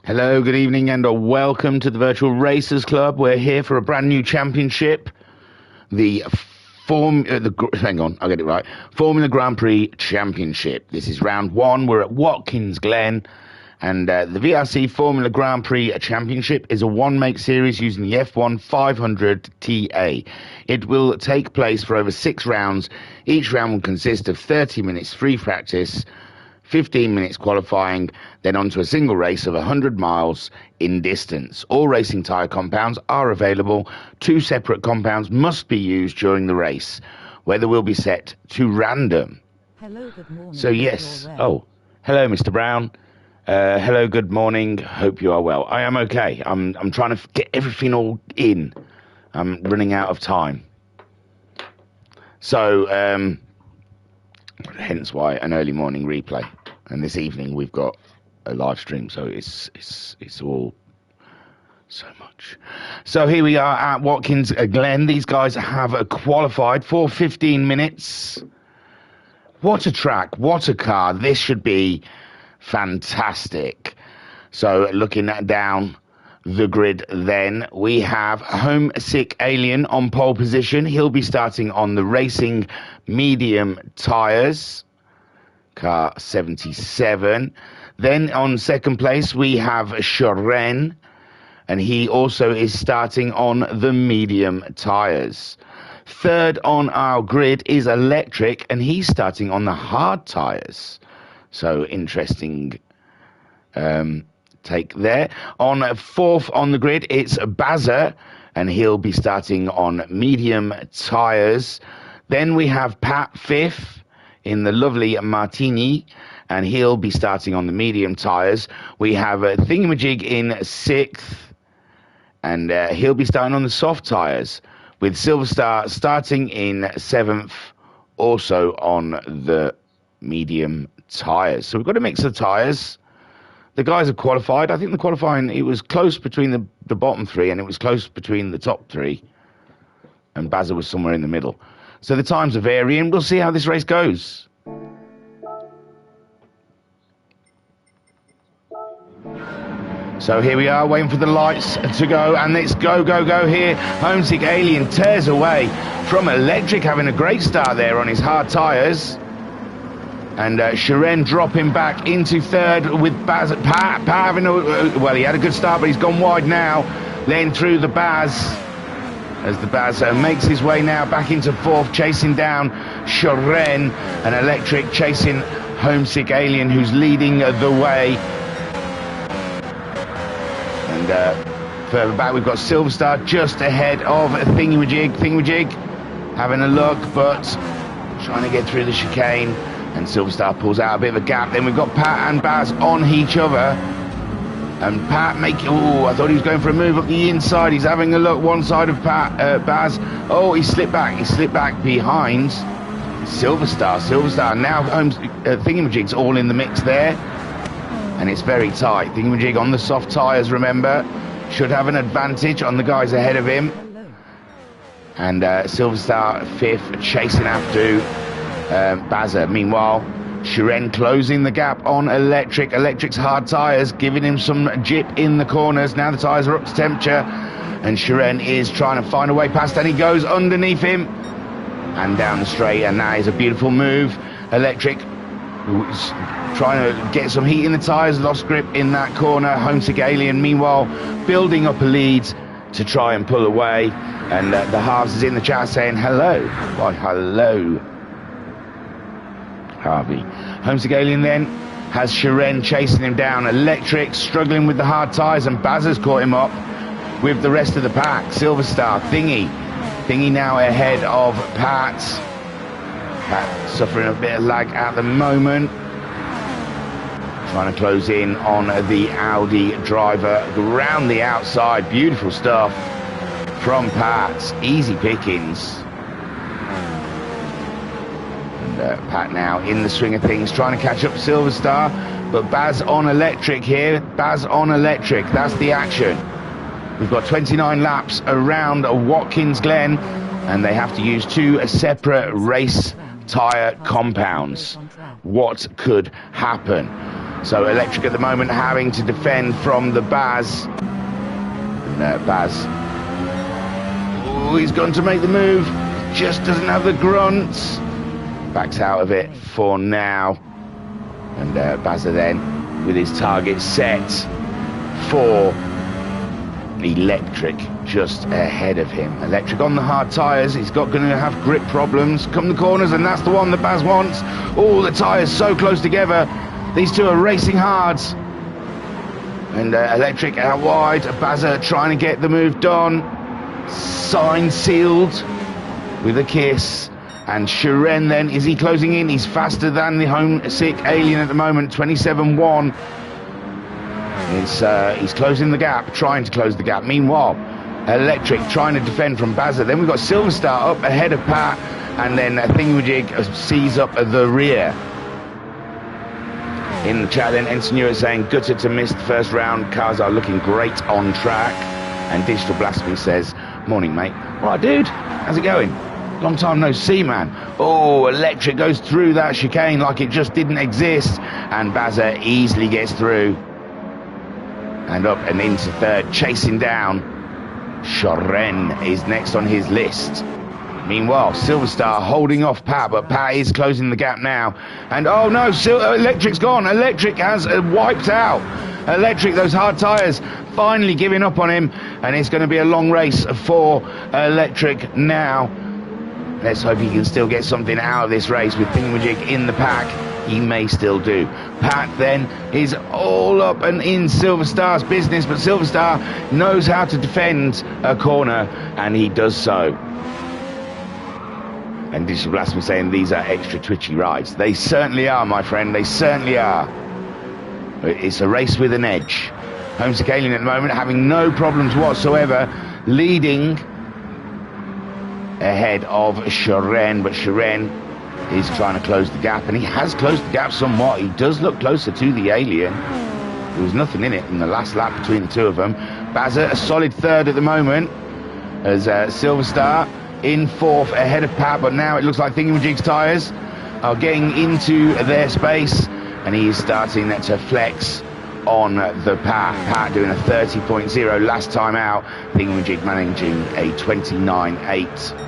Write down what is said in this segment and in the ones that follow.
Hello, good evening, and welcome to the Virtual Racers Club. We're here for a brand new championship, hang on, I'll get it right. Formula Grand Prix Championship. This is round one. We're at Watkins Glen, and the VRC Formula Grand Prix Championship is a one-make series using the F1 500 TA. It will take place for over 6 rounds. Each round will consist of 30 minutes free practice, 15 minutes qualifying, then onto a single race of 100 miles in distance. All racing tyre compounds are available. 2 separate compounds must be used during the race. Weather will be set to random. Hello, good morning. So yes. Oh, hello, Mr. Brown. Hello, good morning. Hope you are well. I am okay. I'm trying to get everything all in. I'm running out of time. So, hence why an early morning replay. And this evening we've got a live stream, so it's all so much. So here we are at Watkins Glen. These guys have qualified for 15 minutes. What a track, what a car. This should be fantastic. So looking down the grid then, we have Homesick Alien on pole position. He'll be starting on the racing medium tyres, car 77. Then on second place we have Sharon, and he also is starting on the medium tyres. Third on our grid is Electric, and he's starting on the hard tyres. So interesting take there. On fourth on the grid, it's Bazza, and he'll be starting on medium tyres. Then we have Pat fifth in the lovely Martini, and he'll be starting on the medium tyres. We have Thingamajig in sixth, and he'll be starting on the soft tyres, with Silver Star starting in seventh, also on the medium tyres. So we've got a mix of tyres. The guys have qualified. I think the qualifying, it was close between the bottom 3, and it was close between the top 3. And Bazza was somewhere in the middle. So the times are varying. We'll see how this race goes. So here we are, waiting for the lights to go, and it's go, go, go here. Homesick Alien tears away from Electric, having a great start there on his hard tyres. And Sharon dropping back into third with Baz. Pat having well, he had a good start, but he's gone wide now, laying through the Baz. As the Baz makes his way now back into fourth, chasing down Sharon, and Electric chasing Homesick Alien, who's leading the way. And further back we've got Silver Star just ahead of Thingamajig having a look, but trying to get through the chicane, and Silver Star pulls out a bit of a gap. Then we've got Pat and Baz on each other, and Pat I thought he was going for a move up the inside. He's having a look one side of Baz. Oh, he slipped back behind Silver Star. Now Thingamajig's all in the mix there, and it's very tight. Thingamajig on the soft tyres, remember, should have an advantage on the guys ahead of him. And Silver Star fifth, chasing after Bazza. Meanwhile, Sharon closing the gap on Electric. Electric's hard tyres giving him some jip in the corners. Now the tyres are up to temperature, and Sharon is trying to find a way past, and he goes underneath him and down the straight, and that is a beautiful move. Electric trying to get some heat in the tyres, lost grip in that corner. Homesick Alien, meanwhile, building up a lead to try and pull away, and the halves is in the chat saying hello. Why, hello, Harvey. Homesick Alien then has Sharon chasing him down. Electric struggling with the hard tyres, and Bazza's caught him up with the rest of the pack. Silver Star, Thingy now ahead of Pat. Pat suffering a bit of lag at the moment, trying to close in on the Audi driver around the outside. Beautiful stuff from Pat, easy pickings. Pat now in the swing of things, trying to catch up Silver Star, but Baz on Electric here. Baz on Electric, that's the action. We've got 29 laps around Watkins Glen, and they have to use 2 separate race tyre compounds. What could happen? So Electric at the moment having to defend from the Baz. And Baz, oh, he's gone to make the move, just doesn't have the grunts. Backs out of it for now. And Bazza then with his target set for Electric just ahead of him. Electric on the hard tyres, he's going to have grip problems. Come the corners, and that's the one that Baz wants. All the tyres so close together. These two are racing hard. And Electric out wide. Bazza trying to get the move done. Signed, sealed with a kiss. And Shiren then, is he closing in? He's faster than the homesick alien at the moment, 27-1. He's closing the gap, trying to close the gap. Meanwhile, Electric trying to defend from Bazza. Then we've got Silver Star up ahead of Pat, and then Thingamajig sees up at the rear. In the chat then, Ensign Ewart saying, gutted to miss the first round. Cars are looking great on track. And Digital Blasphemy says, morning, mate. All right, dude, how's it going? Long time no see, man. Oh, Electric goes through that chicane like it just didn't exist. And Bazza easily gets through. And up and into third, chasing down. Shoren is next on his list. Meanwhile, Silver Star holding off Pat, but Pat is closing the gap now. And oh no, Electric's gone. Electric has wiped out. Electric, those hard tyres, finally giving up on him. And it's going to be a long race for Electric now. Let's hope he can still get something out of this race with Thingamajig in the pack. He may still do. Pat then is all up and in Silver Star's business, but Silver Star knows how to defend a corner, and he does so. And Digital Blasphemy saying these are extra twitchy rides. They certainly are, my friend, they certainly are. It's a race with an edge. Homesick Alien at the moment having no problems whatsoever, leading ahead of Shiren, but Shiren is trying to close the gap, and he has closed the gap somewhat. He does look closer to the alien. There was nothing in it in the last lap between the two of them. Bazza a solid third at the moment, as Silver Star in fourth ahead of Pat, but now it looks like Thingamajig's tyres are getting into their space, and he is starting to flex on the Pat. Pat doing a 30.0 last time out. Thingamajig managing a 29.8.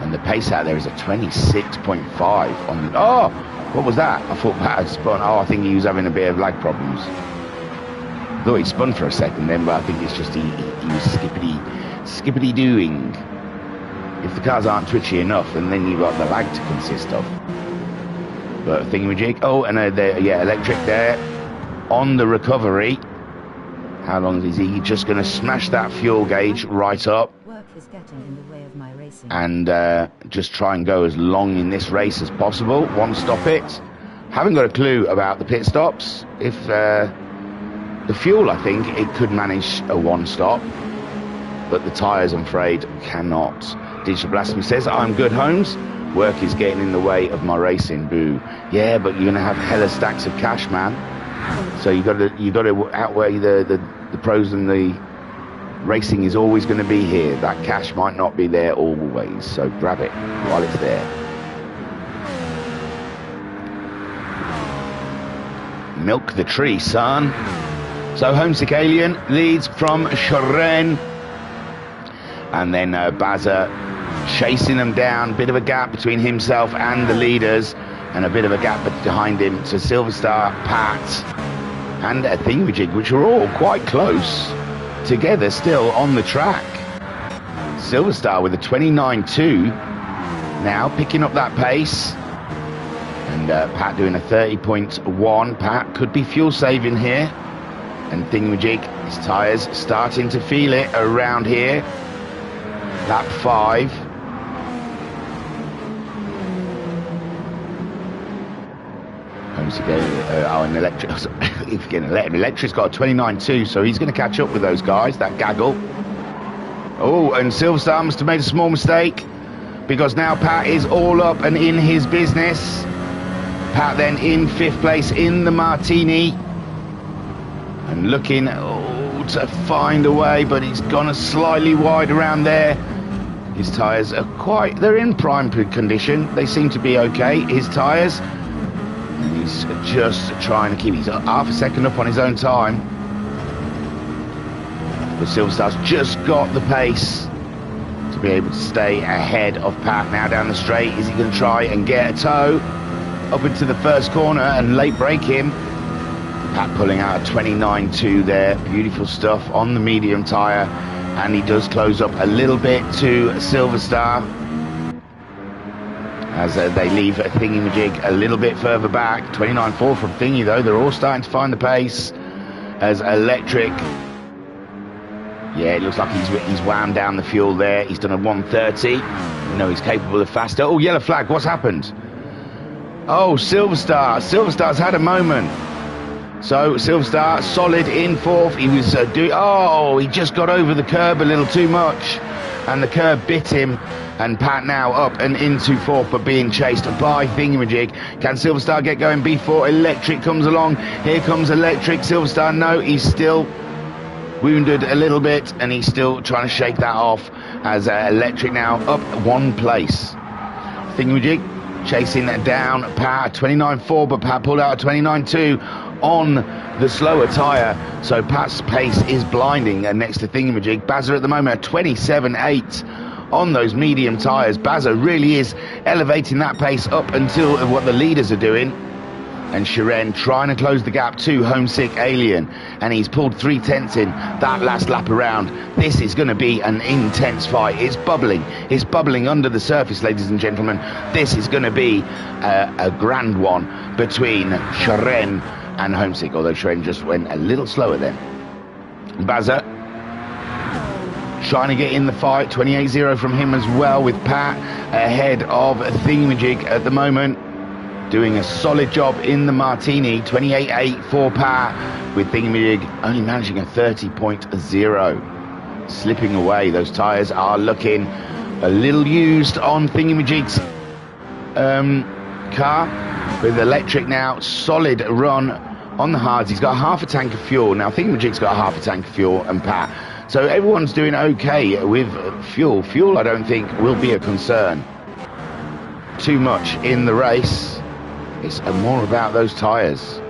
And the pace out there is a 26.5 on the... Oh! What was that? I thought Pat had spun. Oh, I think he was having a bit of lag problems. Though he spun for a second then, but I think it's just he was skippity doing. If the cars aren't twitchy enough, and then you've got the lag to consist of. But Thingamajig... Oh, and yeah, Electric there. On the recovery. How long is he just going to smash that fuel gauge right up? Work is getting in the way of my racing. And just try and go as long in this race as possible. One stop it. Haven't got a clue about the pit stops. If the fuel, I think it could manage a one stop, but the tyres, I'm afraid, cannot. Digital Blasphemy says, I'm good, Holmes. Work is getting in the way of my racing. Boo. Yeah, but you're gonna have hella stacks of cash, man. So you got to outweigh the pros, and the racing is always going to be here. That cash might not be there always, so grab it while it's there. Milk the tree, son. So Homesick Alien leads from Shoren, and then Bazza chasing them down. Bit of a gap between himself and the leaders, and a bit of a gap behind him to Silver Star, Pat, and a Thingamajig, which are all quite close together still on the track. Silver Star with a 29.2 now, picking up that pace, and Pat doing a 30.1. Pat could be fuel saving here, and Thingamajig, his tyres starting to feel it around here. Lap 5. And Electric, Electric's got a 29.2, so he's going to catch up with those guys, that gaggle. Oh, and Silver Star must have made a small mistake, because now Pat is all up and in his business. Pat then in 5th place in the Martini, and looking to find a way, but he's gone a slightly wide around there. His tyres are they're in prime condition. They seem to be okay, his tyres. He's just trying to keep, he's half a second up on his own time. But Silverstar's just got the pace to be able to stay ahead of Pat. Now down the straight, is he going to try and get a toe up into the first corner and late break him? Pat pulling out a 29.2 there. Beautiful stuff on the medium tyre, and he does close up a little bit to Silverstar as they leave Thingy-Majig a little bit further back. 29.4 from Thingy though. They're all starting to find the pace as Electric, yeah, it looks like he's wound down the fuel there. He's done a 130. You know he's capable of faster. Oh, yellow flag, what's happened? Oh, Silverstar's had a moment. So Silverstar solid in fourth. He was he just got over the curb a little too much, and the curb bit him. And Pat now up and into fourth, but being chased by Thingamajig. Can Silverstar get going before Electric comes along? Here comes Electric. Silverstar, no, he's still wounded a little bit, and he's still trying to shake that off as Electric now up one place. Thingamajig chasing down Pat, 29.4, but Pat pulled out a 29.2 on the slower tyre, so Pat's pace is blinding next to Thingamajig. Bazza at the moment at 27.8 on those medium tyres. Bazza really is elevating that pace up until what the leaders are doing. And Shiren trying to close the gap to Homesick Alien, and he's pulled 3/10 in that last lap around. This is going to be an intense fight. It's bubbling under the surface, ladies and gentlemen. This is going to be a grand one between Shiren and Homesick, although Shiren just went a little slower then. Bazza trying to get in the fight, 28.0 from him as well, with Pat ahead of Thingamajig at the moment. Doing a solid job in the Martini, 28.8 for Pat, with Thingamajig only managing a 30.0. Slipping away, those tyres are looking a little used on Thingamajig's car. With Electric now, solid run on the hards. He's got half a tank of fuel. Now Thingamajig's got half a tank of fuel, and Pat. So everyone's doing okay with fuel. Fuel, I don't think, will be a concern too much in the race. It's more about those tyres.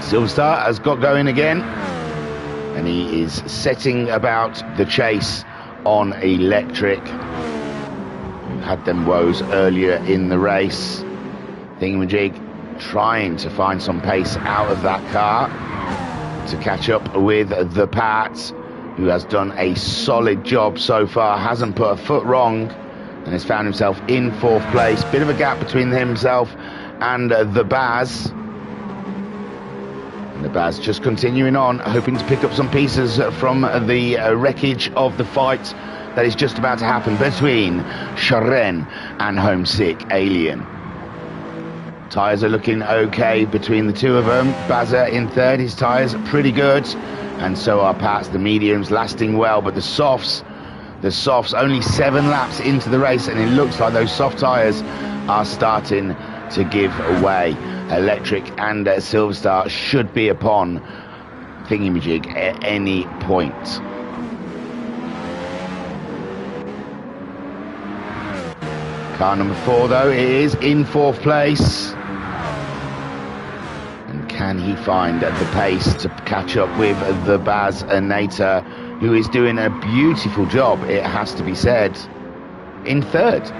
Silverstar has got going again, and he is setting about the chase on Electric, who had them woes earlier in the race. Thingamajig trying to find some pace out of that car to catch up with the Pat, who has done a solid job so far, hasn't put a foot wrong, and has found himself in fourth place. Bit of a gap between himself and the Baz. And the Baz just continuing on, hoping to pick up some pieces from the wreckage of the fight that is just about to happen between Shiren and Homesick Alien. Tyres are looking okay between the two of them. Bazza in third, his tyres are pretty good, and so are Pat's. The mediums lasting well, but the softs only 7 laps into the race, and it looks like those soft tyres are starting to give away. Electric and Silverstar should be upon Thingamajig at any point. Car number 4 though is in fourth place. And can he find the pace to catch up with the Baz Nater, who is doing a beautiful job, it has to be said, in third.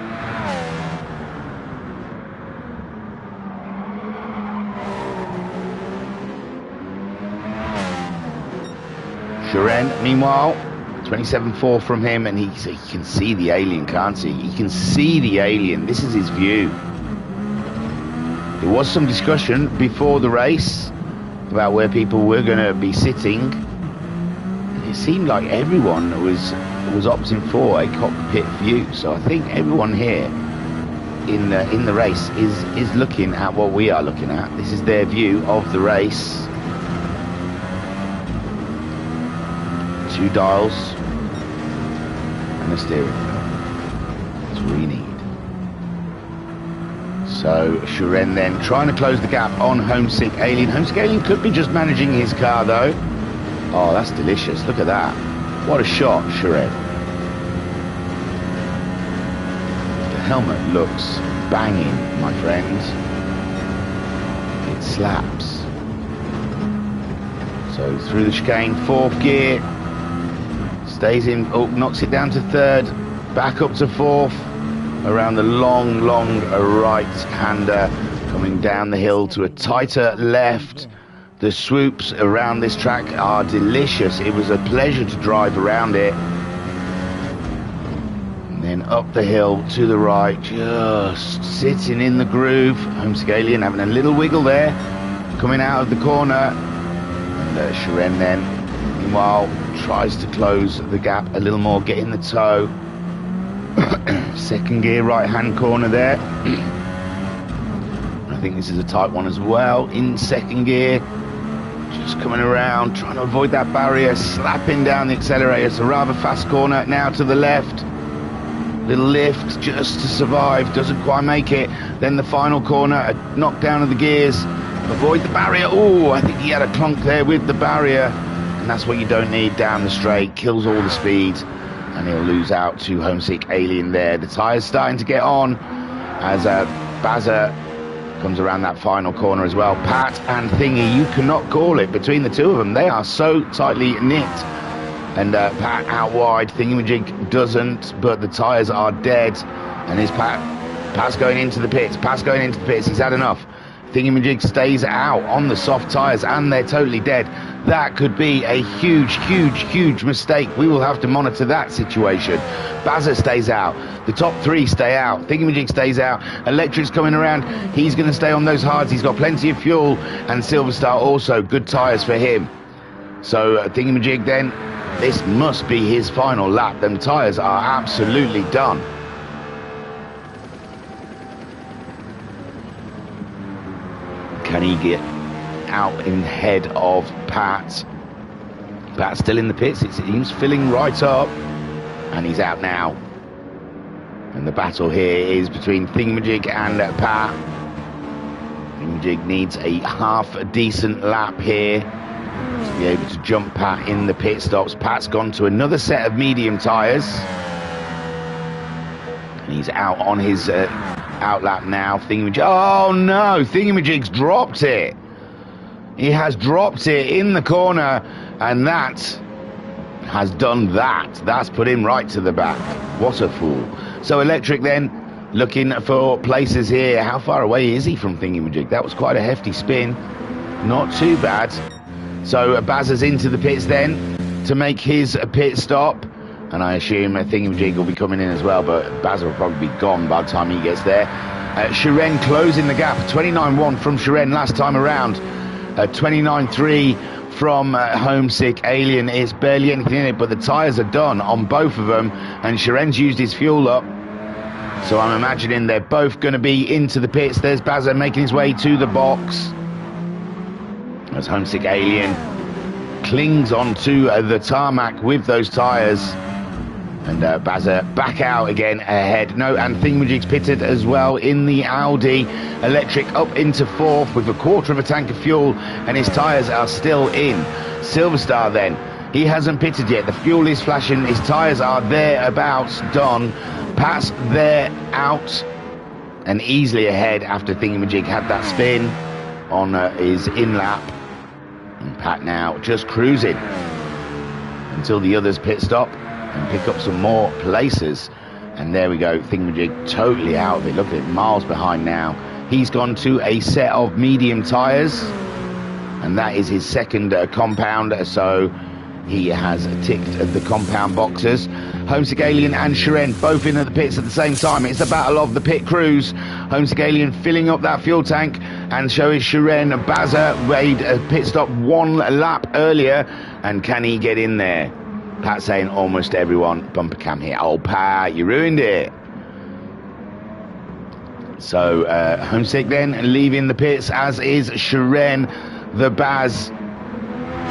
Shiren, meanwhile, 27.4 from him, and he can see the alien, can't he? He can see the alien. This is his view. There was some discussion before the race about where people were going to be sitting. It seemed like everyone was opting for a cockpit view, so I think everyone here in the race is looking at what we are looking at. This is their view of the race. 2 dials and a steering wheel. That's what we need. So Shiren then trying to close the gap on Homesick Alien. Homesick Alien could be just managing his car though. Oh, that's delicious. Look at that. What a shot, Shiren. The helmet looks banging, my friends. 6 laps. So through the chicane, 4th gear, stays in, knocks it down to 3rd, back up to 4th, around the long right-hander, coming down the hill to a tighter left. The swoops around this track are delicious. It was a pleasure to drive around it. And then up the hill to the right, just sitting in the groove. Homesick Alien having a little wiggle there, coming out of the corner. And Shiren then, meanwhile, tries to close the gap a little more, get in the toe. 2nd gear, right-hand corner there. I think this is a tight one as well. In 2nd gear, just coming around, trying to avoid that barrier, slapping down the accelerator. It's a rather fast corner now to the left. Little lift just to survive, doesn't quite make it. Then the final corner, a knockdown of the gears. Avoid the barrier. Oh, I think he had a clunk there with the barrier. And that's what you don't need down the straight. Kills all the speed. And he'll lose out to Homesick Alien there. The tyres starting to get on as Bazza comes around that final corner as well. Pat and Thingy, you cannot call it between the two of them. They are so tightly knit. And Pat out wide, Thingamajig doesn't, but the tyres are dead. And here's Pat's going into the pits. He's had enough. Thingamajig stays out on the soft tyres, and they're totally dead. That could be a huge mistake. We will have to monitor that situation. Bazza stays out. The top 3 stay out. Thingamajig stays out. Electric's coming around. He's going to stay on those hards. He's got plenty of fuel. And Silverstar also, good tyres for him. So Thingamajig then, this must be his final lap. Them tyres are absolutely done. Can he get out in head of Pat? Pat's still in the pits. It seems filling right up. And he's out now. And the battle here is between Thingamajig and Pat. Thingamajig needs a half decent lap here to be able to jump Pat in the pit stops. Pat's gone to another set of medium tyres. And he's out on his outlap now. Thingamajig, oh no, Thingamajig's dropped it. He has dropped it in the corner, and that has done that. That's put him right to the back. What a fool. So Electric then looking for places here. How far away is he from Thingamajig? That was quite a hefty spin. Not too bad. So Bazza's into the pits then to make his pit stop. And I assume Thingamajig will be coming in as well, but Bazza will probably be gone by the time he gets there. Shiren closing the gap. 29.1 from Shiren last time around. 29.3 from Homesick Alien. It's barely anything in it, but the tyres are done on both of them, and Shiren's used his fuel up. So I'm imagining they're both going to be into the pits. There's Bazza making his way to the box as Homesick Alien clings onto the tarmac with those tyres. And Bazza back out again ahead. No, and Thingamajig's pitted as well in the Audi. Electric up into 4th with a quarter of a tank of fuel, and his tyres are still in. Silverstar then, he hasn't pitted yet. The fuel is flashing. His tyres are thereabouts done. Pat's there out and easily ahead after Thingamajig had that spin on his in-lap. And Pat now just cruising until the others pit stop and pick up some more places. And there we go, Thingamajig totally out of it. Look at it, miles behind now. He's gone to a set of medium tyres, and that is his second compound, so he has ticked the compound boxes. Homesick Alien and Shiren both in at the pits at the same time. It's the battle of the pit crews. Homesick Alien filling up that fuel tank, and so is Shiren. Bazza made a pit stop 1 lap earlier, and can he get in there? Pat saying almost everyone. Bumper cam here. Oh, Pat, you ruined it. So Homesick then leaving the pits, as is Shiren. The Baz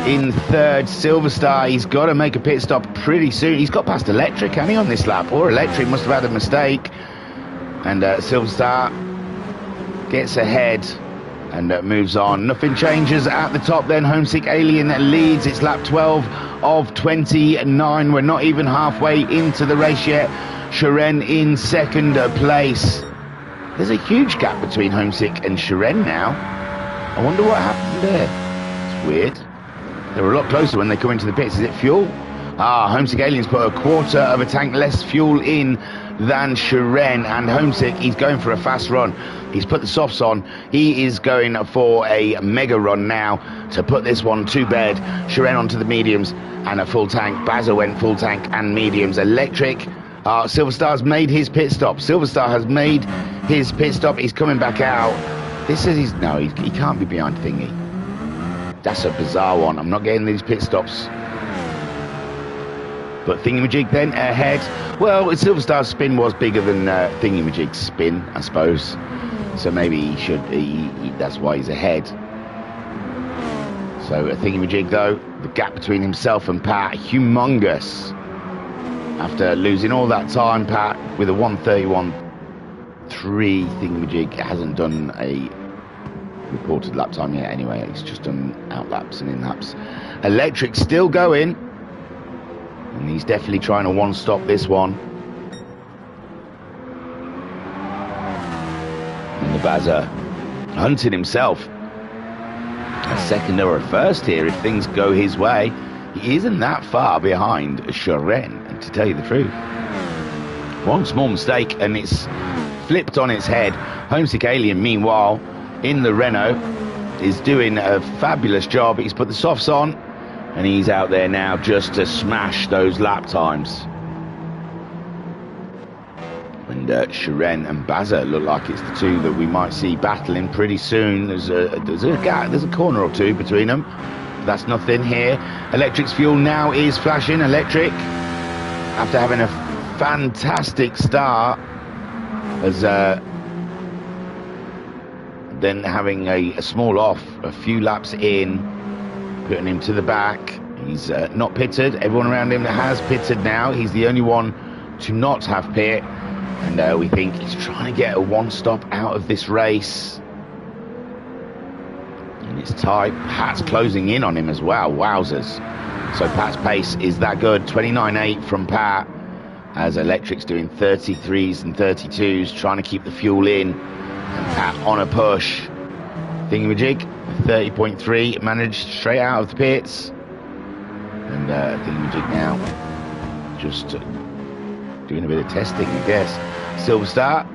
in 3rd. Silverstar, he's got to make a pit stop pretty soon. He's got past Electric, hasn't he, on this lap? Or Electric must have had a mistake. And Silverstar gets ahead and moves on. Nothing changes at the top then. Homesick Alien leads. It's lap 12 of 29. We're not even halfway into the race yet. Shiren in 2nd place. There's a huge gap between Homesick and Shiren now. I wonder what happened there. It's weird. They were a lot closer when they come into the pits. Is it fuel? Homesick Alien's put a quarter of a tank less fuel in than Shiren, and Homesick, he's going for a fast run. He's put the softs on. He is going for a mega run now to put this one to bed. Shiren onto the mediums and a full tank. Bazza went full tank and mediums. Electric. Silverstar's made his pit stop. Silverstar has made his pit stop. He's coming back out. This is his... No, he can't be behind Thingy. That's a bizarre one. I'm not getting these pit stops. But Thingy-Majig then ahead. Well, Silverstar's spin was bigger than Thingy-Majig's spin, I suppose. So maybe he should... that's why he's ahead. So Thingy-Majig, though, the gap between himself and Pat, humongous. After losing all that time, Pat, with a 1:31.3, Thingy-Majig hasn't done a reported lap time yet anyway. He's just done out laps and in laps. Electric still going. And he's definitely trying to one-stop this one. And the Bazza hunting himself a second or a first here if things go his way. He isn't that far behind Shiren, and to tell you the truth. One small mistake and it's flipped on its head. Homesick Alien, meanwhile, in the Renault, is doing a fabulous job. He's put the softs on, and he's out there now just to smash those lap times. And Shiren and Bazza look like it's the two that we might see battling pretty soon. There's a gap, there's a corner or two between them. That's nothing here. Electric's fuel now is flashing. Electric, after having a fantastic start, as then having a small off, a few laps in, putting him to the back. He's not pitted. Everyone around him has pitted now. He's the only one to not have pit. And we think he's trying to get a one-stop out of this race. And it's tight. Pat's closing in on him as well. Wowzers. So Pat's pace is that good. 29.8 from Pat. As Electric's doing 33s and 32s, trying to keep the fuel in. And Pat on a push. Thingy-Majig, 30.3, managed straight out of the pits. And Thingy-Majig now just doing a bit of testing, I guess. Silverstar,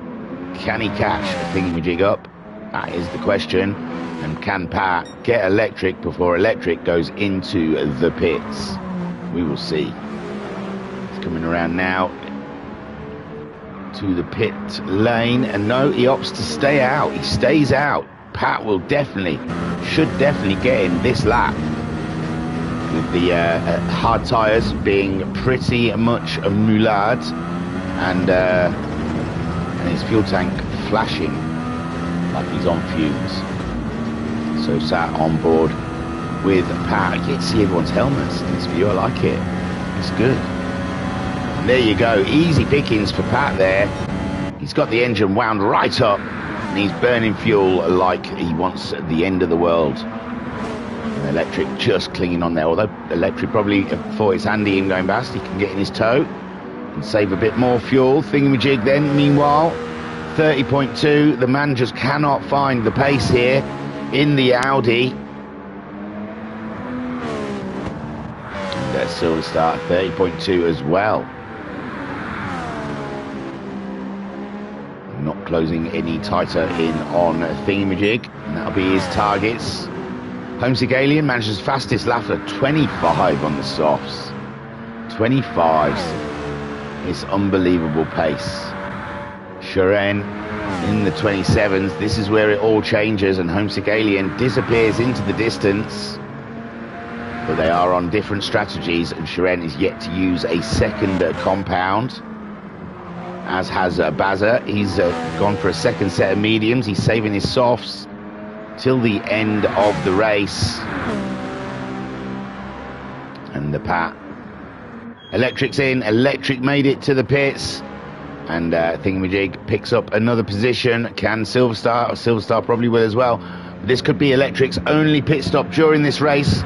can he catch Thingy-Majig up? That is the question. And can Pat get Electric before Electric goes into the pits? We will see. He's coming around now to the pit lane, and no, he opts to stay out. He stays out. Pat will should definitely get in this lap, with the hard tyres being pretty much a moulade, and his fuel tank flashing like he's on fumes. So sat on board with Pat. I get to see everyone's helmets in this view. I like it. It's good. And there you go. Easy pickings for Pat there. He's got the engine wound right up, and he's burning fuel like he wants at the end of the world. And Electric just clinging on there. Although Electric probably thought it's handy in going past. He can get in his tow and save a bit more fuel. Thingy-Majig then, meanwhile, 30.2. The man just cannot find the pace here in the Audi. And there's Silverstar, 30.2 as well. Not closing any tighter in on Thingy-Majig, and that'll be his targets. Homesick Alien manages fastest lap at 25 on the softs. 25. It's unbelievable pace. Shiren in the 27s. This is where it all changes, and Homesick Alien disappears into the distance. But they are on different strategies, and Shiren is yet to use a second compound, as has Bazza. He's gone for a second set of mediums. He's saving his softs till the end of the race. And the Pat. Electric's in. Electric made it to the pits. And Thingy-Majig picks up another position. Can Silverstar? Silverstar probably will as well. But this could be Electric's only pit stop during this race.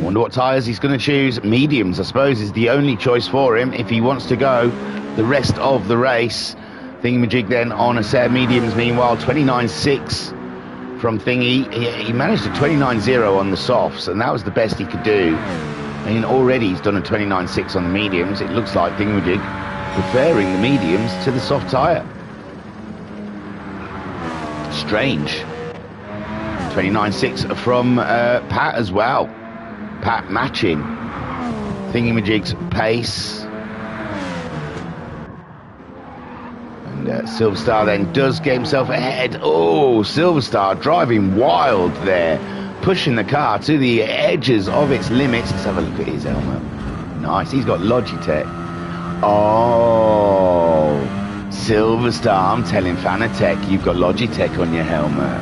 Wonder what tyres he's going to choose. Mediums, I suppose, is the only choice for him if he wants to go the rest of the race. Thingamajig then on a set of mediums. Meanwhile, 29.6 from Thingy. He managed a 29.0 on the softs, and that was the best he could do. And already he's done a 29.6 on the mediums. It looks like Thingamajig preferring the mediums to the soft tyre. Strange. 29.6 from Pat as well. Pat matching Thingamajig's pace. And Silverstar then does get himself ahead. Oh, Silverstar driving wild there, pushing the car to the edges of its limits. Let's have a look at his helmet. Nice, he's got Logitech. Oh, Silverstar, I'm telling Fanatec, you've got Logitech on your helmet.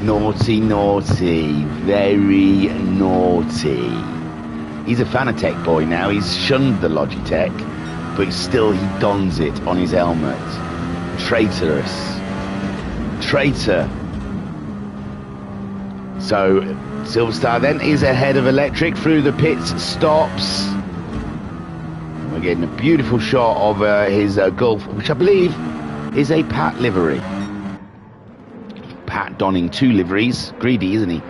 Naughty, naughty, very naughty. He's a Fanatec boy now. He's shunned the Logitech, but still he dons it on his helmet. Traitorous. Traitor. So Silverstar then is ahead of Electric through the pits, stops. We're getting a beautiful shot of his Gulf, which I believe is a Pat livery. Pat donning 2 liveries, greedy isn't he,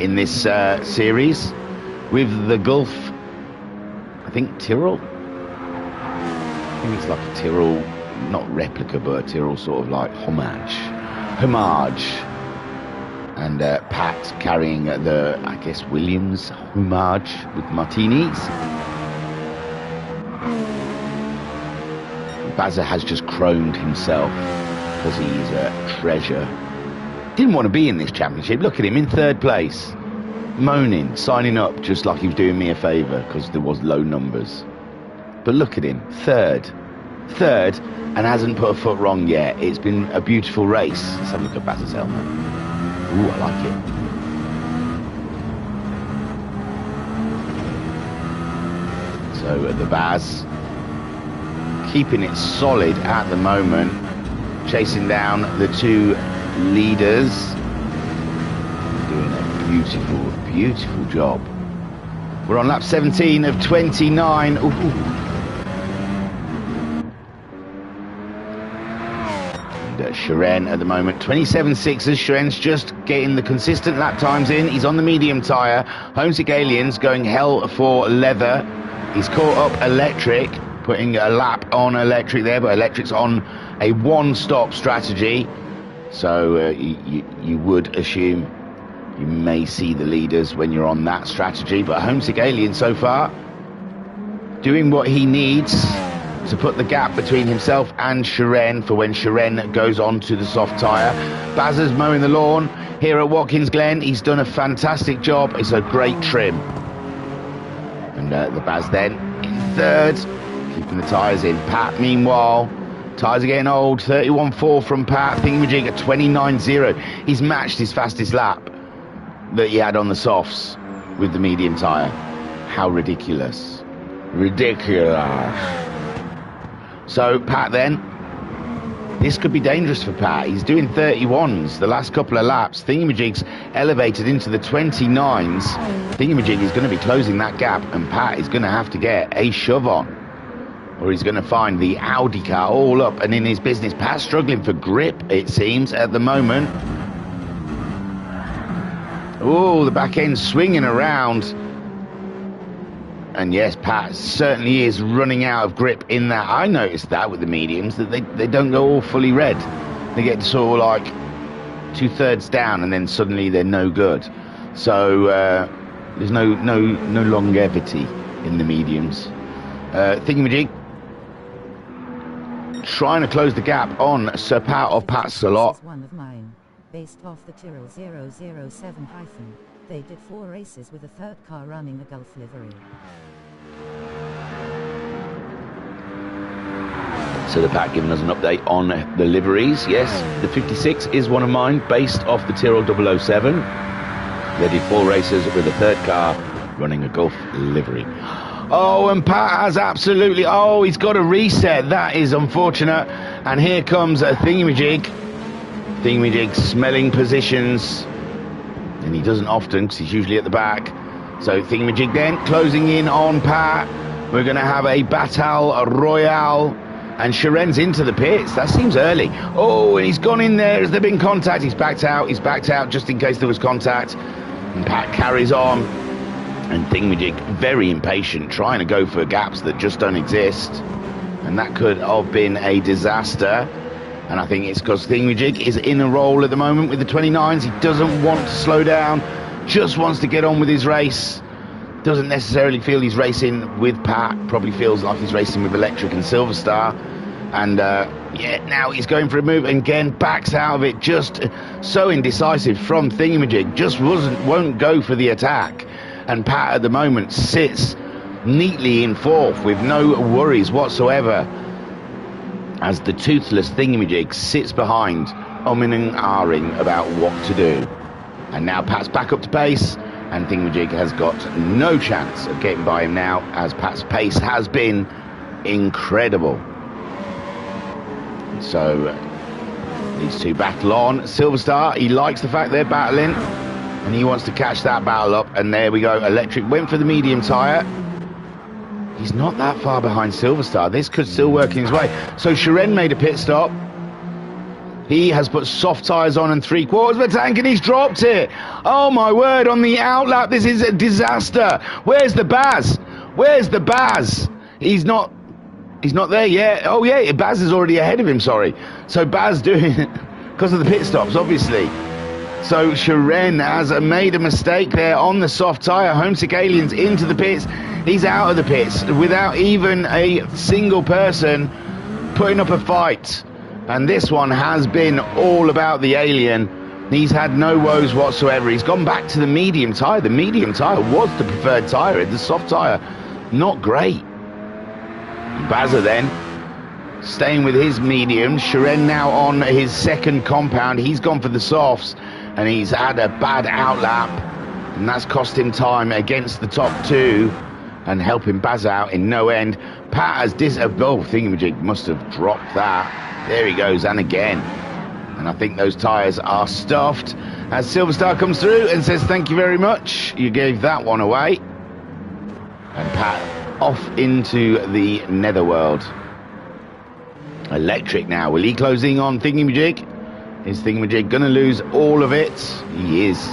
in this series, with the Gulf, I think Tyrrell. I think it's like a Tyrrell, not replica, but a Tyrrell sort of like homage. And Pat carrying the, I guess, Williams homage with martinis. Bazza has just chromed himself because he's a treasure. Didn't want to be in this championship. Look at him in 3rd place, moaning, signing up just like he was doing me a favour because there was low numbers. But look at him, third, and hasn't put a foot wrong yet. It's been a beautiful race. Let's have a look at Bazza's helmet. Ooh, I like it. So the Baz keeping it solid at the moment, chasing down the 2 leaders, doing a beautiful job. We're on lap 17 of 29. Ooh. And Shiren at the moment 27.6s. Shiren's just getting the consistent lap times in. He's on the medium tyre. Homesick Aliens going hell for leather. He's caught up Electric, putting a lap on Electric there, but Electric's on a 1-stop strategy. So you would assume you may see the leaders when you're on that strategy. But Homesick Alien so far doing what he needs to put the gap between himself and Shiren for when Shiren goes on to the soft tyre. Bazza's mowing the lawn here at Watkins Glen. He's done a fantastic job. It's a great trim. And the Baz then in 3rd, keeping the tyres in. Pat, meanwhile, tyres are getting old. 31.4 from Pat. Thingamajig at 29.0. He's matched his fastest lap that he had on the softs with the medium tyre. How ridiculous. Ridiculous. So Pat then, this could be dangerous for Pat. He's doing 31s the last couple of laps. Thingamajig's elevated into the 29s. Thingamajig is going to be closing that gap, and Pat is going to have to get a shove on, or he's going to find the Audi car all up and in his business. Pat's struggling for grip, it seems, at the moment. Oh, the back end swinging around. And yes, Pat certainly is running out of grip in that. I noticed that with the mediums, that they don't go all fully red. They get sort of like 2/3 down and then suddenly they're no good. So there's no longevity in the mediums. Thingamajig trying to close the gap on Sir Pat of Pat Salot. One of mine, based off the Tyrrell 007 hyphen. They did 4 races with a 3rd car running a Gulf livery. So the Pat giving us an update on the liveries. Yes, the 56 is one of mine, based off the Tyrrell 007. They did 4 races with a 3rd car running a Gulf livery. Oh, and Pat has absolutely... Oh, he's got a reset. That is unfortunate. And here comes a Thingamajig. Thingamajig smelling positions. And he doesn't often, because he's usually at the back. So Thingamajig then closing in on Pat. We're going to have a Battle Royale And Sharen's into the pits. That seems early. Oh, and he's gone in there. Has there been contact? He's backed out. He's backed out just in case there was contact. And Pat carries on. And Thingamajig, very impatient, trying to go for gaps that just don't exist. And that could have been a disaster. And I think it's because Thingamajig is in a roll at the moment with the 29s. He doesn't want to slow down. Just wants to get on with his race. Doesn't necessarily feel he's racing with Pat. Probably feels like he's racing with Electric and Silverstar. And yeah, now he's going for a move and again backs out of it. Just so indecisive from Thingamajig. Just won't go for the attack. And Pat at the moment sits neatly in fourth with no worries whatsoever, as the toothless Thingamajig sits behind, umming and ahhing about what to do. And now Pat's back up to pace. And Thingamajig has got no chance of getting by him now, as Pat's pace has been incredible. So these two battle on. Silverstar, he likes the fact they're battling, and he wants to catch that battle up. And there we go. Electric went for the medium tyre. He's not that far behind Silverstar. This could still work in his way. So Sharen made a pit stop. He has put soft tyres on and 3/4 of a tank, and he's dropped it. Oh my word, on the outlap, this is a disaster. Where's the Baz? Where's the Baz? He's not there yet. Oh yeah, Baz is already ahead of him, sorry. So Baz doing it because of the pit stops, obviously. So Sharen has made a mistake there on the soft tyre. Homesick Aliens into the pits. He's out of the pits without even a single person putting up a fight. And this one has been all about the Alien. He's had no woes whatsoever. He's gone back to the medium tyre. The medium tyre was the preferred tyre. The soft tyre, not great. Bazza then, staying with his medium. Sharen now on his second compound. He's gone for the softs, and he's had a bad outlap. And that's cost him time against the top two and helping Baz out in no end. Pat has Thingamajig must have dropped that. There he goes, and again. And I think those tyres are stuffed. As Silverstar comes through and says, thank you very much. You gave that one away. And Pat off into the netherworld. Electric now. Will he closing on Thingamajig? Is Thingamajig going to lose all of it? He is.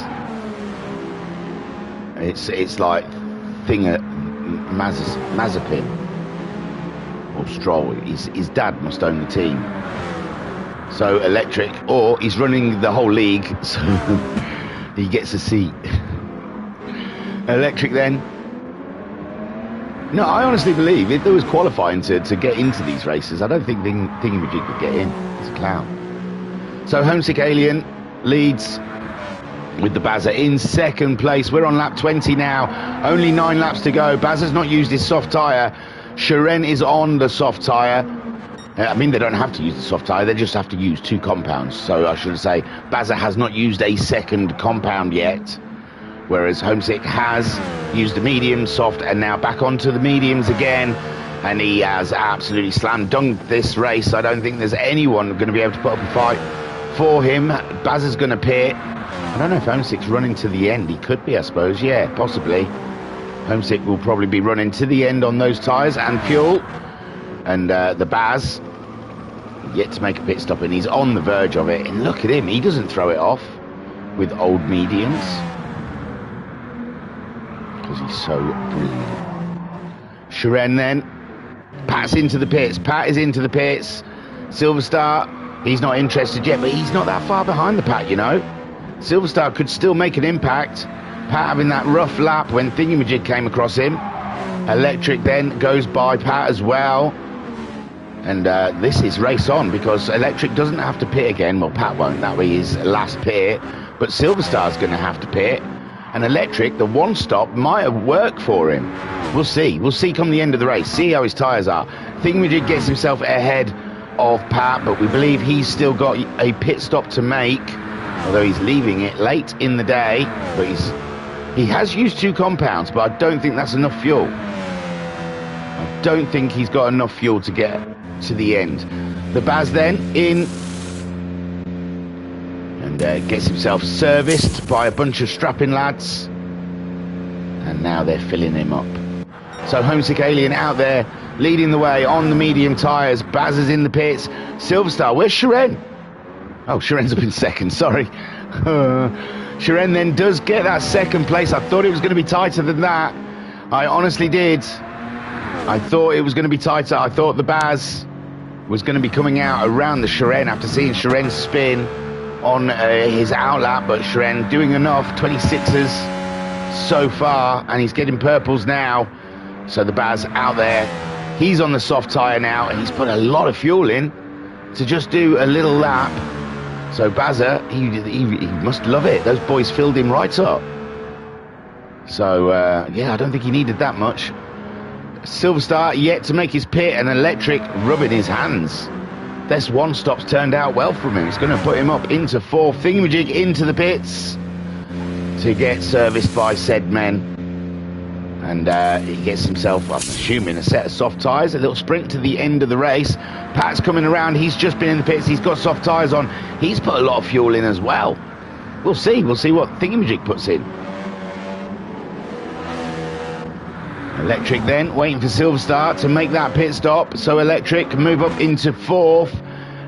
It's like Mazepin. Or Stroll. His dad must own the team. So Electric, or he's running the whole league, so he gets a seat. Electric then. No, I honestly believe if there was qualifying to get into these races, I don't think Thingamajig would get in. He's a clown. So Homesick Alien leads with the Bazza in second place. We're on lap 20 now. Only 9 laps to go. Bazza's not used his soft tyre. Sharen is on the soft tyre. I mean, they don't have to use the soft tyre. They just have to use 2 compounds. So I should say Bazza has not used a second compound yet, whereas Homesick has used the medium, soft, and now back onto the mediums again. And he has absolutely slam dunked this race. I don't think there's anyone going to be able to put up a fight for him. Bazza's going to pit. I don't know if Homesick's running to the end. He could be, I suppose. Yeah, possibly. Homesick will probably be running to the end on those tyres and fuel. And the Baz yet to make a pit stop, and he's on the verge of it. And look at him. He doesn't throw it off with old mediums, because he's so brilliant. Sharen then. Pat's into the pits. Pat is into the pits. Silverstar, he's not interested yet, but he's not that far behind the Pat, you know. Silverstar could still make an impact. Pat having that rough lap when Thingamajig came across him. Electric then goes by Pat as well. And this is race on, because Electric doesn't have to pit again. Well, Pat won't. That way his last pit. But Silverstar's going to have to pit. And Electric, the one stop, might have worked for him. We'll see. We'll see come the end of the race. See how his tyres are. Thingamajig gets himself ahead of Pat, but we believe he's still got a pit stop to make. Although he's leaving it late in the day. But he has used 2 compounds, but I don't think that's enough fuel. I don't think he's got enough fuel to get to the end. The Baz then in, and gets himself serviced by a bunch of strapping lads, and now they're filling him up. So Homesick Alien out there, leading the way on the medium tyres. Baz is in the pits. Silverstar, where's Shiren? Oh, Shiren's up in second, sorry. Shiren then does get that second place. I thought it was going to be tighter than that. I honestly did. I thought it was going to be tighter. I thought the Baz was going to be coming out around the Shiren after seeing Shiren spin on his outlap, but Shiren doing enough, 26s so far, and he's getting purples now. So the Baz out there, he's on the soft tyre now, and he's put a lot of fuel in to just do a little lap. So Bazza, he must love it. Those boys filled him right up. So, yeah, I don't think he needed that much. Silverstar yet to make his pit, and Electric rubbing his hands. This one stop's turned out well from him. It's going to put him up into fourth. Thingamajig into the pits to get serviced by said men. And he gets himself, I'm assuming, a set of soft tyres. A little sprint to the end of the race. Pat's coming around. He's just been in the pits. He's got soft tyres on. He's put a lot of fuel in as well. We'll see. We'll see what Thingamajig puts in. Electric then, waiting for Silverstar to make that pit stop. So Electric can move up into fourth.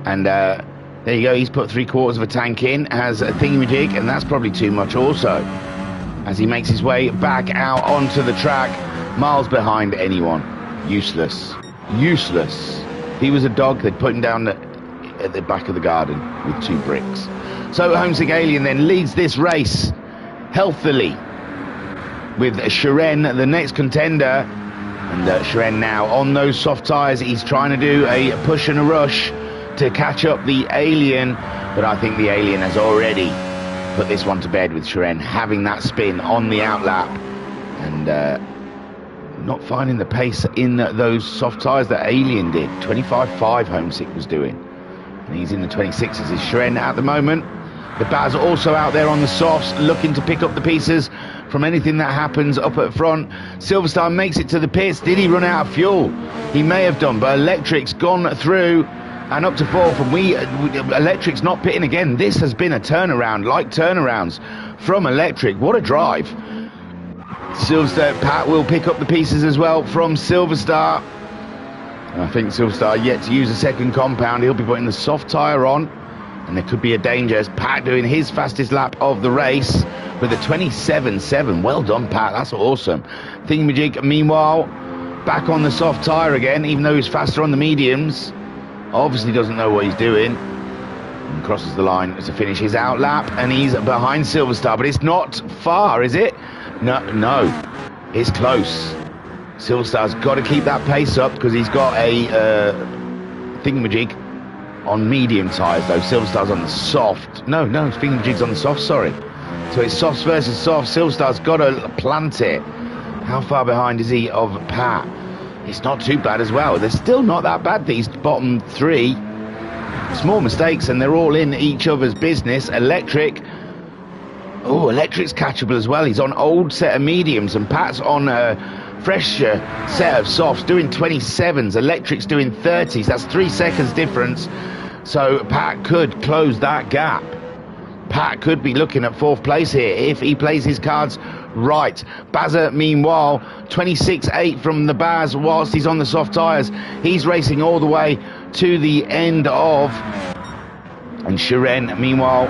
And there you go. He's put 3/4 of a tank in as a Thingamajig. And that's probably too much also, as he makes his way back out onto the track, miles behind anyone. Useless. Useless. If he was a dog, they'd put him down at the back of the garden with 2 bricks. So Homesick Alien then leads this race healthily with Shiren, the next contender. And Shiren now on those soft tyres. He's trying to do a push and a rush to catch up the Alien, but I think the Alien has already put this one to bed with Shiren having that spin on the outlap and not finding the pace in those soft tyres that Alien did. 25.5 Homesick was doing, and he's in the 26s. Is Shiren at the moment. The Baz also out there on the softs, looking to pick up the pieces from anything that happens up at front. Silverstar makes it to the pits. Did he run out of fuel? He may have done, but Electric's gone through and up to fourth, and Electric's not pitting again. This has been a turnaround, like turnarounds from Electric. What a drive. Silverstar, Pat will pick up the pieces as well from Silverstar. I think Silverstar yet to use a second compound. He'll be putting the soft tyre on, and there could be a danger as Pat doing his fastest lap of the race with a 27.7. Well done, Pat, that's awesome. Thingamajig, meanwhile, back on the soft tyre again, even though he's faster on the mediums. Obviously doesn't know what he's doing, and crosses the line to finish his out lap, and he's behind Silverstar, but it's not far, is it? No, it's close. Silverstar's got to keep that pace up because he's got a Thingamajig on medium tyres, though. Silverstar's on the soft. No, Thingamajig's on the soft, sorry. So it's softs versus soft. Silverstar's got to plant it. How far behind is he of Pat? It's not too bad as well. They're still not that bad, these bottom 3. Small mistakes, and they're all in each other's business. Electric. Oh, Electric's catchable as well. He's on old set of mediums, and Pat's on a fresh set of softs, doing 27s. Electric's doing 30s. That's 3 seconds difference. So Pat could close that gap. Pat could be looking at 4th place here if he plays his cards right. Bazza, meanwhile, 26.8 from the Baz whilst he's on the soft tyres. He's racing all the way to the end of. And Shiren, meanwhile,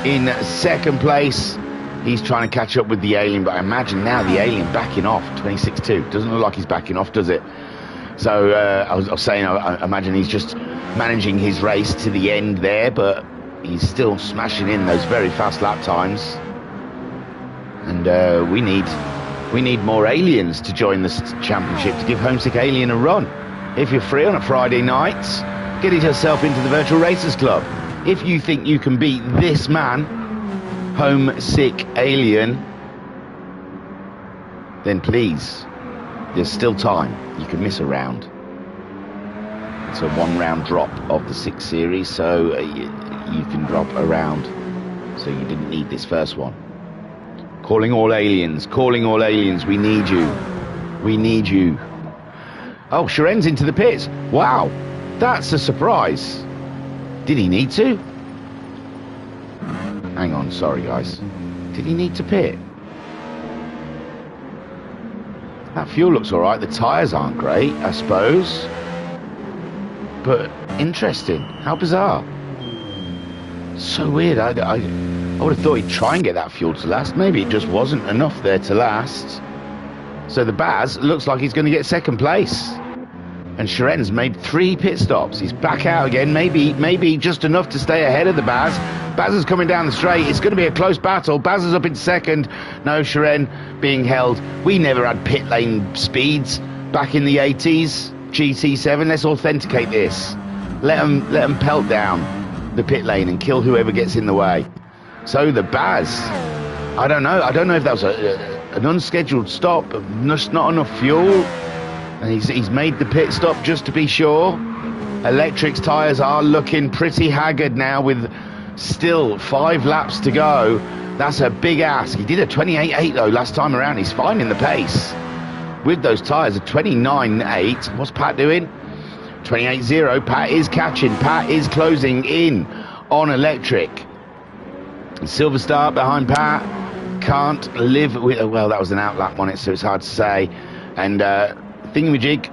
in 2nd place. He's trying to catch up with the Alien, but I imagine now the Alien backing off. 26.2. Doesn't look like he's backing off, does it? So I was saying, I imagine he's just managing his race to the end there, but he's still smashing in those very fast lap times. And we need more Aliens to join this championship to give Homesick Alien a run. If you're free on a Friday night, get yourself into the Virtual Racers Club. If you think you can beat this man, Homesick Alien, then please, there's still time. You can miss a round. It's a 1-round drop of the 6 series, so you can drop a round. So you didn't need this first one. Calling all aliens, we need you. We need you. Oh, Shiren's into the pits. Wow, that's a surprise. Did he need to? Hang on, sorry guys. Did he need to pit? That That fuel looks all right. The tyres aren't great, I suppose. But interesting. How bizarre. So weird. I would have thought he'd try and get that fuel to last. Maybe it just wasn't enough there to last. So the Baz looks like he's going to get second place. And Sharen's made 3 pit stops. He's back out again. Maybe just enough to stay ahead of the Baz. Baz is coming down the straight. It's going to be a close battle. Baz is up in second. No, Sharen being held. We never had pit lane speeds back in the 80s. GT7. Let's authenticate this. Let them pelt down the pit lane and kill whoever gets in the way. So the Baz, I don't know if that was an unscheduled stop, just not enough fuel. And he's made the pit stop just to be sure. Electric's tyres are looking pretty haggard now with still 5 laps to go. That's a big ask. He did a 28.8 though last time around. He's finding the pace. With those tyres, a 29.8. What's Pat doing? 28.0. Pat is catching. Pat is closing in on Electric. Silver Star behind Pat. Can't live with... Well, that was an outlap on it, so it's hard to say. And... Thingamajig,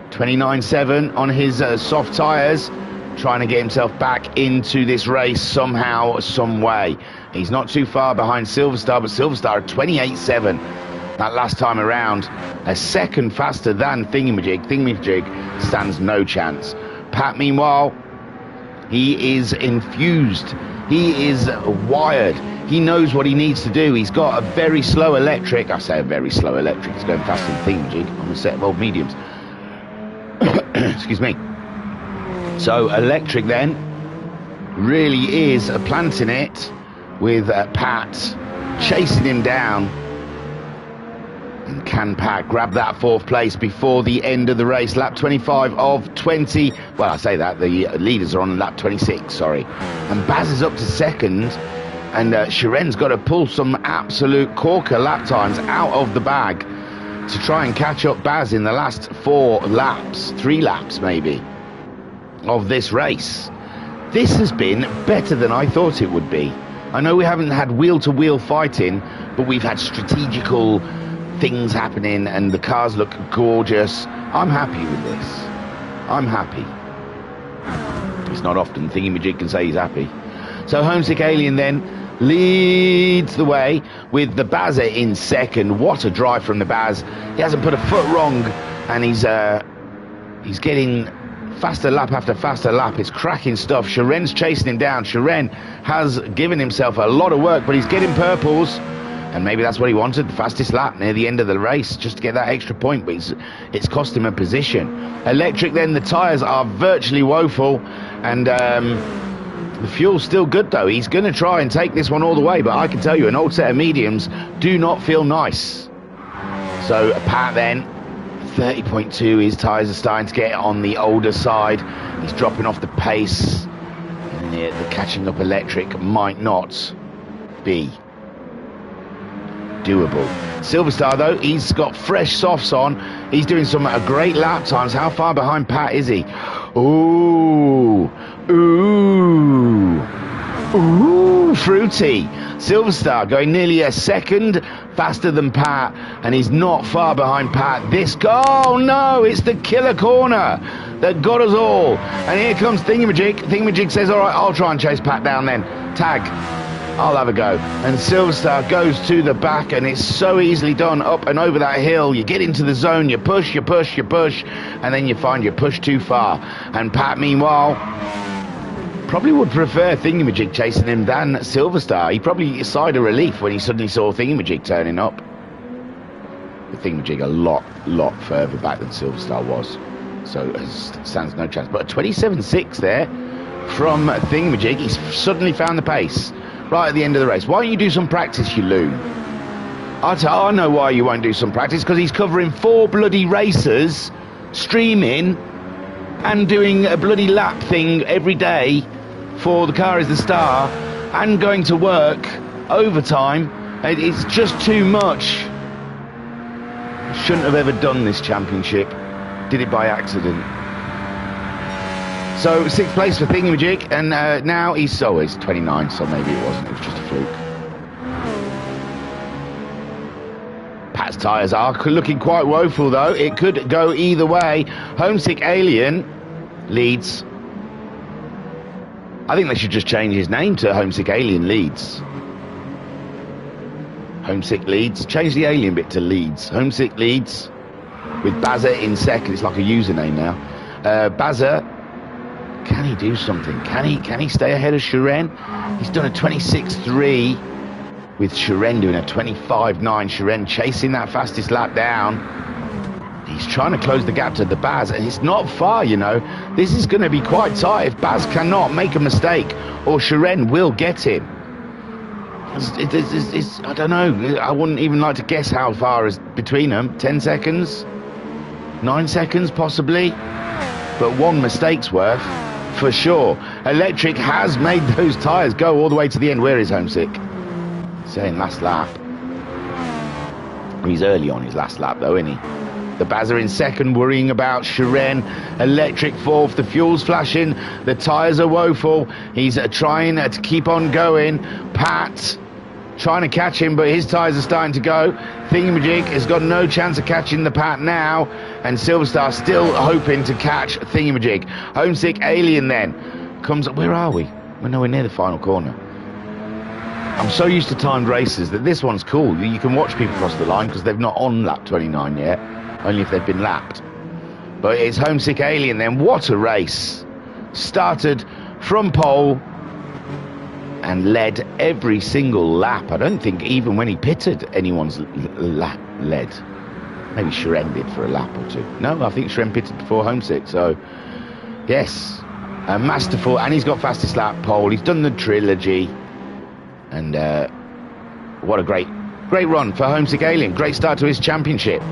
29.7 on his soft tyres, trying to get himself back into this race somehow, some way. He's not too far behind Silverstar, but Silverstar at 28.7 that last time around, a second faster than Thingamajig. Thingamajig stands no chance. Pat, meanwhile, he is infused. He is wired. He knows what he needs to do. He's got a very slow Electric. I say a very slow Electric. He's going faster than Thingamajig on a set of old mediums. Excuse me. So Electric then really is planting it with Pat chasing him down. And can Pat grab that 4th place before the end of the race? Lap 25 of 20. Well, I say that. The leaders are on lap 26, sorry. And Baz is up to second. And Sharen's got to pull some absolute corker lap times out of the bag to try and catch up Baz in the last 4 laps, 3 laps maybe, of this race. This has been better than I thought it would be. I know we haven't had wheel-to-wheel fighting, but we've had strategical things happening and the cars look gorgeous. I'm happy with this. I'm happy. It's not often Thingamajig can say he's happy. So Homesick Alien then leads the way with the Baz in second. What a drive from the Baz. He hasn't put a foot wrong, and he's getting faster lap after faster lap. It's cracking stuff. Sharen's chasing him down. Sharen has given himself a lot of work, but he's getting purples, and maybe that's what he wanted, the fastest lap near the end of the race, just to get that extra point, but it's cost him a position. Electric then, the tyres are virtually woeful, and the fuel's still good though. He's going to try and take this one all the way, but I can tell you an old set of mediums do not feel nice. So Pat then, 30.2, his tyres are starting to get on the older side. He's dropping off the pace. And the catching up Electric might not be doable. Silverstar though, he's got fresh softs on. He's doing some great lap times. How far behind Pat is he? Ooh, fruity. Silverstar going nearly a second faster than Pat, and he's not far behind Pat. Oh no, it's the killer corner that got us all. And here comes Thingamajig. Thingamajig says, all right, I'll try and chase Pat down then. Tag, I'll have a go. And Silverstar goes to the back, and it's so easily done. Up and over that hill, you get into the zone, you push, and then you find you push too far. And Pat, meanwhile, probably would prefer Thingamajig chasing him than Silverstar. He probably sighed a relief when he suddenly saw Thingamajig turning up. But Thingamajig a lot further back than Silverstar was. So it stands no chance. But a 27.6 there from Thingamajig. He's suddenly found the pace right at the end of the race. Why don't you do some practice, you loon? I know why you won't do some practice, because he's covering 4 bloody races, streaming, and doing a bloody lap thing every day for The Car Is The Star, and going to work overtime. It's just too much. Shouldn't have ever done this championship. Did it by accident. So 6th place for Thingamajig, and now he's 29, so maybe it wasn't, it was just a fluke. Pat's tyres are looking quite woeful, though. It could go either way. Homesick Alien leads. I think they should just change his name to Homesick Alien Leeds. Homesick Leeds. Change the alien bit to Leeds. Homesick Leeds with Bazza in second. It's like a username now. Bazza, can he do something? Can he stay ahead of Shiren? He's done a 26.3 with Shiren doing a 25.9. Shiren chasing that fastest lap down. He's trying to close the gap to the Baz, and it's not far, you know. This is going to be quite tight if Baz cannot make a mistake, or Shiren will get him. I don't know. I wouldn't even like to guess how far is between them. 10 seconds? 9 seconds, possibly? But one mistake's worth, for sure. Electric has made those tyres go all the way to the end. Where is Homesick? Saying last lap. He's early on his last lap, though, isn't he? The Bazza in second, worrying about Shiren. Electric fourth, the fuel's flashing, the tyres are woeful. He's trying to keep on going. Pat trying to catch him, but his tyres are starting to go. Thingamajig has got no chance of catching the Pat now, and Silverstar still hoping to catch Thingamajig. Homesick Alien then comes up. Where are we? We're nowhere near the final corner. I'm so used to timed races that this one's cool. You can watch people cross the line because they've not on lap 29 yet. Only if they've been lapped. But it's Homesick Alien then. What a race. Started from pole and led every single lap. I don't think even when he pitted anyone's led. Maybe Shiren did for a lap or two. No, I think Shiren pitted before Homesick. So, yes, masterful. And he's got fastest lap pole. He's done the trilogy. And what a great run for Homesick Alien. Great start to his championship.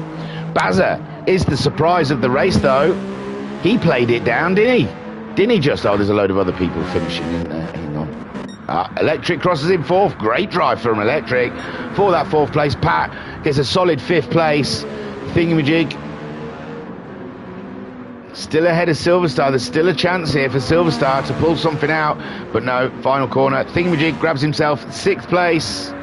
Bazza is the surprise of the race, though. He played it down, didn't he? Didn't he just? Oh, there's a load of other people finishing in there. Hang on. Electric crosses in fourth. Great drive from Electric for that fourth place. Pat gets a solid fifth place. Thingamajig still ahead of Silverstar. There's still a chance here for Silverstar to pull something out. But no, final corner. Thingamajig grabs himself sixth place.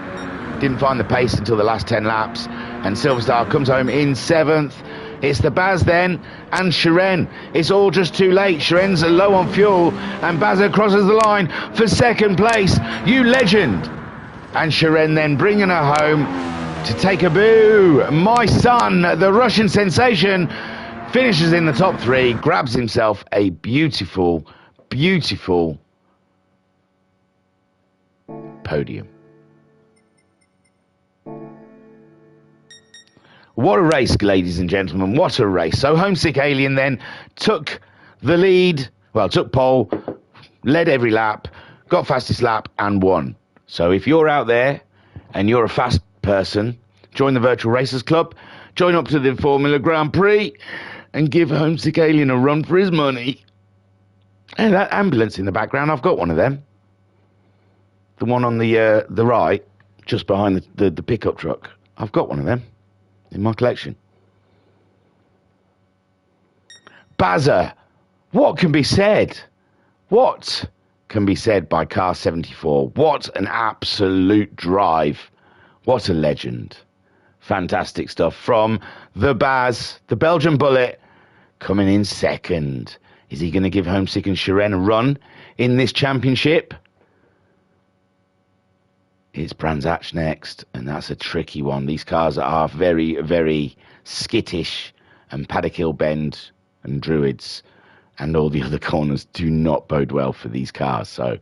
Didn't find the pace until the last 10 laps. And Silverstar comes home in seventh. It's the Baz then, and Shiren. It's all just too late. Shiren's low on fuel, and Bazza crosses the line for second place. You legend! And Shiren then bringing her home to take a boo. My son, the Russian sensation, finishes in the top three, grabs himself a beautiful, beautiful podium. What a race, ladies and gentlemen, what a race. So Homesick Alien then took the lead, well, took pole, led every lap, got fastest lap and won. So if you're out there and you're a fast person, join the Virtual Racers Club, join up to the Formula Grand Prix and give Homesick Alien a run for his money. And that ambulance in the background, I've got one of them. The one on the right, just behind the pickup truck. I've got one of them in my collection. Bazza, what can be said? What can be said by Car 74? What an absolute drive. What a legend. Fantastic stuff from the Baz, the Belgian Bullet, coming in second. Is he going to give Homesick and Shiren a run in this championship? It's Brands Hatch next, and that's a tricky one. These cars are very, very skittish, and Paddock Hill Bend and Druids and all the other corners do not bode well for these cars. So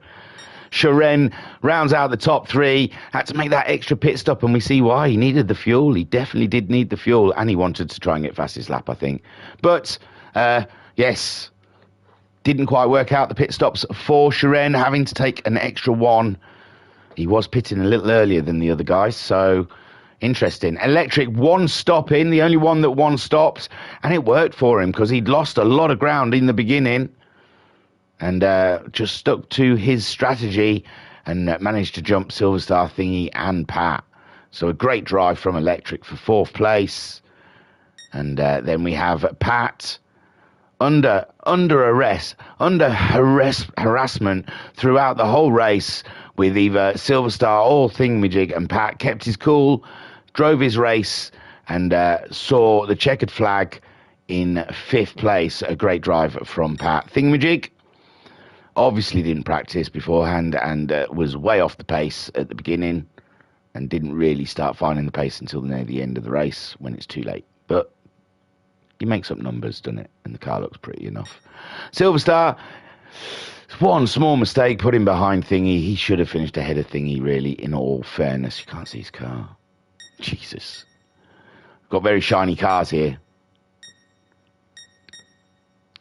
Shiren rounds out the top three, had to make that extra pit stop, and we see why. He needed the fuel. He definitely did need the fuel, and he wanted to try and get fastest lap, I think. But, yes, didn't quite work out the pit stops for Shiren, having to take an extra one. He was pitting a little earlier than the other guys, so interesting. Electric one stop in, the only one that one stopped, and it worked for him because he'd lost a lot of ground in the beginning and just stuck to his strategy and managed to jump Silverstar, Thingy and Pat. So a great drive from Electric for fourth place. And then we have Pat under harassment throughout the whole race, with either Silverstar or Thingamajig, and Pat kept his cool, drove his race, and saw the checkered flag in 5th place. A great drive from Pat. Thingamajig obviously didn't practice beforehand and was way off the pace at the beginning and didn't really start finding the pace until near the end of the race when it's too late. But he makes up numbers, doesn't it? And the car looks pretty enough. Silver Star, one small mistake, put him behind Thingy. He should have finished ahead of Thingy, really, in all fairness. You can't see his car. Jesus. Got very shiny cars here.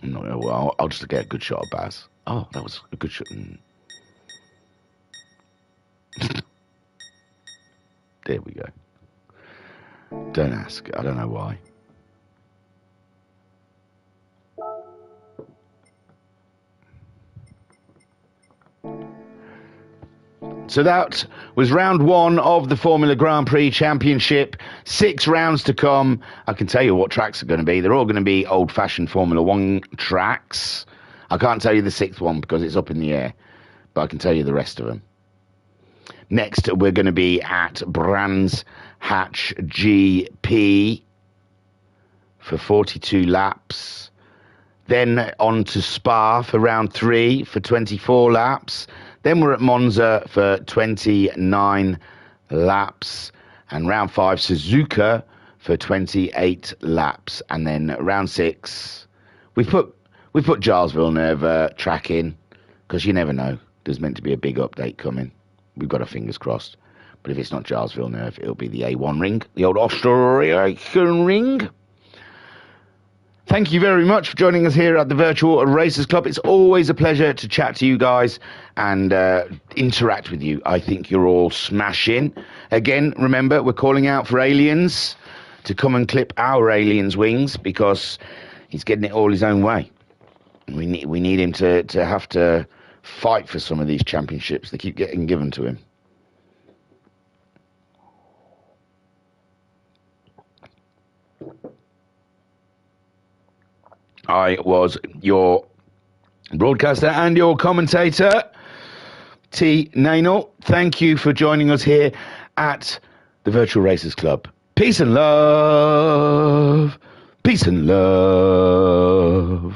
I'm not, well, I'll just get a good shot of Baz. Oh, that was a good shot. There we go. Don't ask. I don't know why. So that was round 1 of the Formula Grand Prix Championship. 6 rounds to come. I can tell you what tracks are going to be. They're all going to be old-fashioned Formula 1 tracks. I can't tell you the 6th one because it's up in the air, but I can tell you the rest of them. Next, we're going to be at Brands Hatch GP for 42 laps. Then on to Spa for round 3 for 24 laps. Then we're at Monza for 29 laps. And round 5, Suzuka for 28 laps. And then round 6, we put Giles Villeneuve track in because you never know. There's meant to be a big update coming. We've got our fingers crossed. But if it's not Giles Villeneuve, it'll be the A1 ring, the old Austrian ring. Thank you very much for joining us here at the Virtual Racers Club. It's always a pleasure to chat to you guys and interact with you. I think you're all smashing. Again, remember, we're calling out for aliens to come and clip our aliens' wings because he's getting it all his own way. We need him to have to fight for some of these championships. They keep getting given to him. I was your broadcaster and your commentator, T. Nainel. Thank you for joining us here at the Virtual Racers Club. Peace and love. Peace and love.